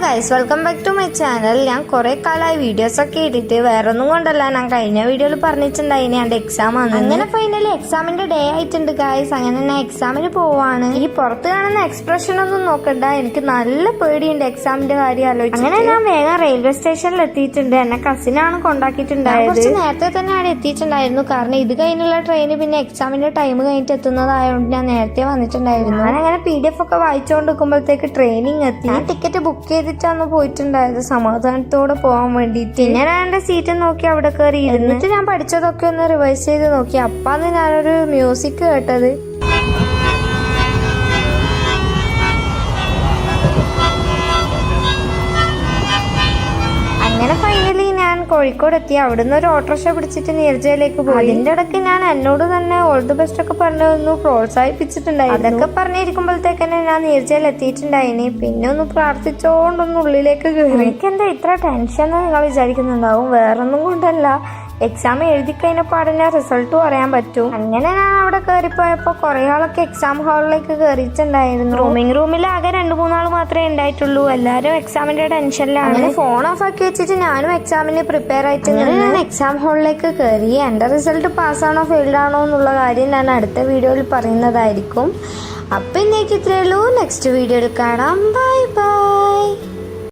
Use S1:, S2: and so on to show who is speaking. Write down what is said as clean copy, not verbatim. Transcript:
S1: Guys, welcome back to my channel. ഞാൻ കുറെ കാലമായി വീഡിയോസ് ഒക്കെ ഇട്ടിട്ട് വേറൊന്നും കൊണ്ടല്ല. ഞാൻ കഴിഞ്ഞ വീഡിയോയിൽ പറഞ്ഞിട്ടുണ്ടായിന് എന്റെ എക്സാം ആണ്. അങ്ങനെ ഫൈനലി എക്സാമിന്റെ ഡേ ആയിട്ടുണ്ട് ഗൈസ്. അങ്ങനെ ഞാൻ എക്സാമിന് പോവാണ്. ഈ പുറത്ത് കാണുന്ന എക്സ്പ്രഷൻ ഒന്നും നോക്കണ്ട, എനിക്ക് നല്ല പേടിയുണ്ട് എക്സാമിന്റെ കാര്യം ആലോചിച്ച്. അങ്ങനെ ഞാൻ വേഗം റെയിൽവേ സ്റ്റേഷനിൽ എത്തിയിട്ടുണ്ട്. എന്നെ കസിനാണ് കൊണ്ടാക്കിയിട്ടുണ്ടായത്. കുറച്ച് നേരത്തെ തന്നെ അവിടെ എത്തിയിട്ടുണ്ടായിരുന്നു, കാരണം ഇത് കഴിഞ്ഞുള്ള ട്രെയിന് പിന്നെ എക്സാമിന്റെ ടൈം കഴിഞ്ഞിട്ട് എത്തുന്നതായതുകൊണ്ട് ഞാൻ നേരത്തെ വന്നിട്ടുണ്ടായിരുന്നു. ഞാൻ അങ്ങനെ PDF ഒക്കെ വായിച്ചുകൊണ്ട് നിൽക്കുമ്പോഴത്തേക്ക് ട്രെയിനിങ് എത്തി. ഞാൻ ടിക്കറ്റ് ബുക്ക് ചെയ്തിട്ടാണ് പോയിട്ടുണ്ടായത് സമാധാനത്തോടെ പോകാൻ വേണ്ടിയിട്ട്. പിന്നെ ഞാൻ എന്റെ സീറ്റ് നോക്കി അവിടെ കയറി ഇരുന്നിട്ട് ഞാൻ പഠിച്ചതൊക്കെ ഒന്ന് റിവൈസ് ചെയ്ത് നോക്കി. അപ്പാന്ന് ഞാനൊരു മ്യൂസിക് കേട്ടത്. അങ്ങനെ ഫൈനലി ഞാൻ കോഴിക്കോട് എത്തി. അവിടുന്ന് ഒരു ഓട്ടോറിക്ഷ പിടിച്ചിട്ട് നീർജയിലേക്ക് പോയി. അതിന്റെ ഇടയ്ക്ക് ഞാൻ എന്നോട് തന്നെ ഓൾ ദി ബെസ്റ്റ് ഒക്കെ പറഞ്ഞു പ്രോത്സാഹിപ്പിച്ചിട്ടുണ്ടായിരുന്നു. അതൊക്കെ പറഞ്ഞിരിക്കുമ്പോഴത്തേക്കന്നെ ഞാൻ നീർജയിൽ എത്തിയിട്ടുണ്ടായിനി. പിന്നെ ഒന്ന് പ്രാർത്ഥിച്ചോണ്ടൊന്ന് ഉള്ളിലേക്ക് കയറി. എനിക്കെന്താ ഇത്ര ടെൻഷൻ എന്ന് നിങ്ങൾ വിചാരിക്കുന്നുണ്ടാവും. വേറൊന്നും കൊണ്ടല്ല, എക്സാം എഴുതി കഴിഞ്ഞ പാടിനെ റിസൾട്ട് പറയാൻ പറ്റും. അങ്ങനെ ഞാൻ അവിടെ കയറിപ്പോയപ്പോ കുറെ ആളൊക്കെ എക്സാം ഹാളിലേക്ക് കയറിയിട്ടുണ്ടായിരുന്നു. റൂമിൽ ആകെ 2-3 ആൾ മാത്രമേ ഉണ്ടായിട്ടുള്ളൂ. എല്ലാരും എക്സാമിന്റെ ടെൻഷനിലാണ്. അങ്ങനെ ഫോൺ ഓഫ് ആക്കി വെച്ചിട്ട് ഞാനും എക്സാമിന് പ്രിപ്പയർ ആയിട്ട് ഞാൻ എക്സാം ഹാളിലേക്ക് കയറി. എന്റെ റിസൾട്ട് പാസ്സാണോ ഫെയിൽഡ് ആണോ എന്നുള്ള കാര്യം ഞാൻ അടുത്ത വീഡിയോയിൽ പറയുന്നതായിരിക്കും. അപ്പൊ ഇന്നേക്ക് ഇത്രയേ ഉള്ളൂ. നെക്സ്റ്റ് വീഡിയോയിൽ കാണാം. Bye bye.